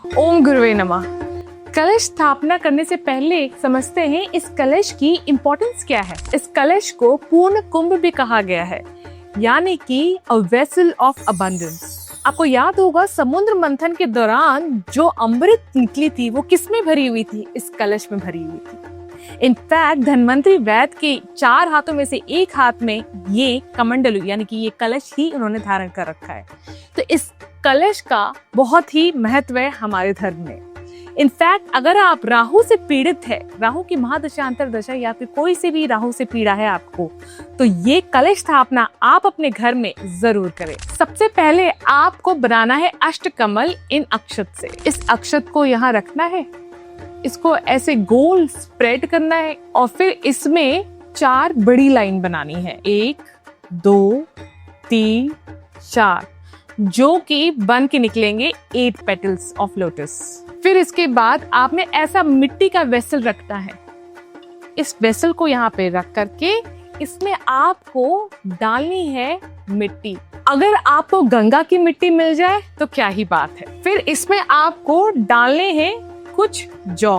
ओम गुरुवे नमः। कलश स्थापना करने से पहले समझते हैं इस कलश की इम्पोर्टेंस क्या है। इस कलश को पूर्ण कुंभ भी कहा गया है, यानी कि अ वेसल ऑफ अबंडेंस। आपको याद होगा समुद्र मंथन के दौरान जो अमृत निकली थी वो किस में भरी हुई थी? इस कलश में भरी हुई थी। इनफैक्ट धन्वंतरी वैद्य के 4 हाथों में से एक हाथ में ये कमंडलू यानी कि ये कलश ही उन्होंने धारण कर रखा है। तो इस कलश का बहुत ही महत्व है हमारे धर्म में। इनफैक्ट अगर आप राहु से पीड़ित है, राहु की महादशा अंतरदशा या फिर कोई से भी राहु से पीड़ा है आपको, तो ये कलश स्थापना आप अपने घर में जरूर करें। सबसे पहले आपको बनाना है अष्टकमल इन अक्षत से। इस अक्षत को यहाँ रखना है, इसको ऐसे गोल स्प्रेड करना है और फिर इसमें 4 बड़ी लाइन बनानी है, 1 2 3 4, जो कि बन के निकलेंगे 8 पेटल्स ऑफ लोटस। फिर इसके बाद आपने ऐसा मिट्टी का वेसल रखना है। इस वेसल को यहाँ पे रख करके इसमें आपको डालनी है मिट्टी। अगर आपको गंगा की मिट्टी मिल जाए तो क्या ही बात है। फिर इसमें आपको डालने हैं कुछ जौ।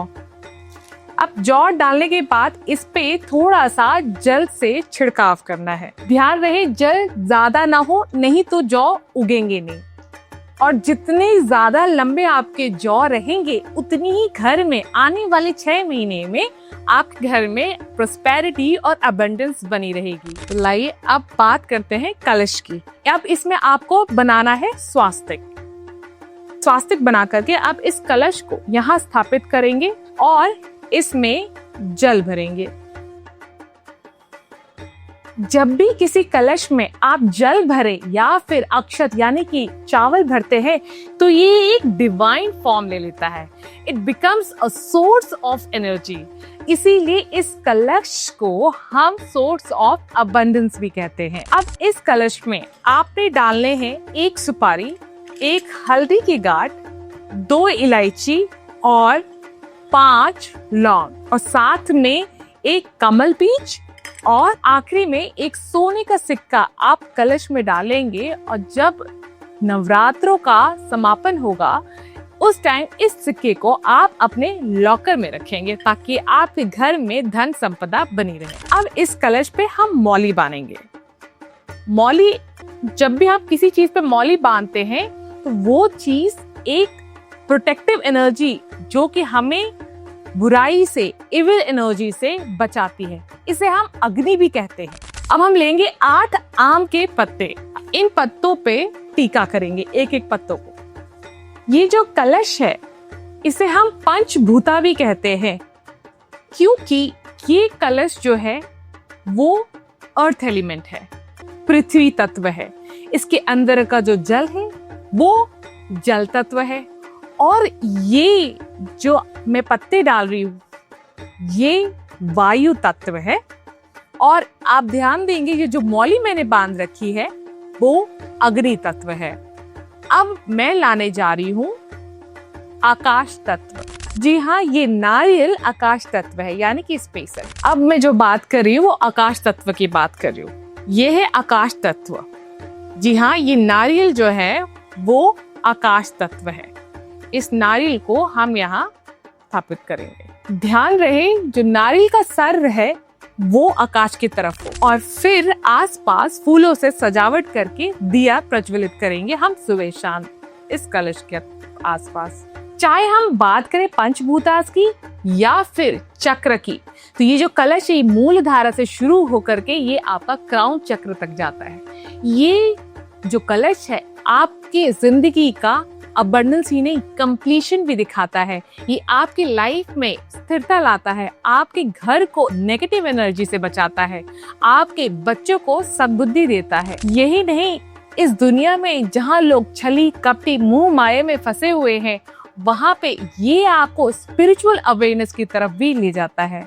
अब जौ डालने के बाद इस पे थोड़ा सा जल से छिड़काव करना है। ध्यान रहे जल ज्यादा ना हो, नहीं तो जौ उगेंगे नहीं। और जितने ज्यादा लंबे आपके जौ रहेंगे उतनी ही घर में आने वाले 6 महीने में आपके घर में प्रोस्पेरिटी और अबंडेंस बनी रहेगी। तो लाइए अब बात करते हैं कलश की। अब इसमें आपको बनाना है स्वास्तिक। स्वास्तिक बना करके आप इस कलश को यहाँ स्थापित करेंगे और इसमें जल भरेंगे। जब भी किसी कलश में आप जल भरे या फिर अक्षत यानी कि चावल भरते हैं तो ये एक डिवाइन फॉर्म ले लेता है। It becomes a source of energy. इसीलिए इस कलश को हम सोर्स ऑफ अबंडेंस भी कहते हैं। अब इस कलश में आपने डालने हैं 1 सुपारी, 1 हल्दी की गांठ, 2 इलायची और 5 लौंग और साथ में 1 कमल बीज और आखिरी में 1 सोने का सिक्का आप कलश में डालेंगे। और जब नवरात्रों का समापन होगा उस टाइम इस सिक्के को आप अपने लॉकर में रखेंगे ताकि आपके घर में धन संपदा बनी रहे। अब इस कलश पे हम मौली बांधेंगे। मौली, जब भी आप किसी चीज पे मौली बांधते हैं तो वो चीज एक प्रोटेक्टिव एनर्जी जो कि हमें बुराई से, इविल एनर्जी से बचाती है। इसे हम अग्नि भी कहते हैं। अब हम लेंगे 8 आम के पत्ते। इन पत्तों पे टीका करेंगे, एक पत्तों को। ये जो कलश है इसे हम पंचभूता भी कहते हैं, क्योंकि ये कलश जो है वो अर्थ एलिमेंट है, पृथ्वी तत्व है। इसके अंदर का जो जल है वो जल तत्व है और ये जो मैं पत्ते डाल रही हूँ ये वायु तत्व है। और आप ध्यान देंगे ये जो मौली मैंने बांध रखी है वो अग्नि तत्व है। अब मैं लाने जा रही हूँ आकाश तत्व। जी हाँ, ये नारियल आकाश तत्व है, यानी कि स्पेस है। अब मैं जो बात कर रही हूँ वो आकाश तत्व की बात कर रही हूँ। ये है आकाश तत्व। जी हाँ, ये नारियल जो है वो आकाश तत्व है। इस नारियल को हम यहाँ स्थापित करेंगे। ध्यान रहे जो नारियल का सर है वो आकाश की तरफ हो और फिर आसपास फूलों से सजावट करके दिया प्रज्वलित करेंगे हम सुबह शाम इस कलश के आसपास। चाहे हम बात करें पंचभूतास की या फिर चक्र की, तो ये जो कलश है मूल धारा से शुरू होकर के ये आपका क्राउन चक्र तक जाता है। ये जो कलश है आपकी जिंदगी का अबंडेंस ही नहीं, कंप्लीशन भी दिखाता है। ये आपकी लाइफ में स्थिरता लाता है, आपके घर को नेगेटिव एनर्जी से बचाता है, आपके बच्चों को सद्बुद्धि देता है। यही नहीं, इस दुनिया में जहाँ लोग छली कपटी मुंह माये में फंसे हुए हैं वहां पे ये आपको स्पिरिचुअल अवेयरनेस की तरफ भी ले जाता है।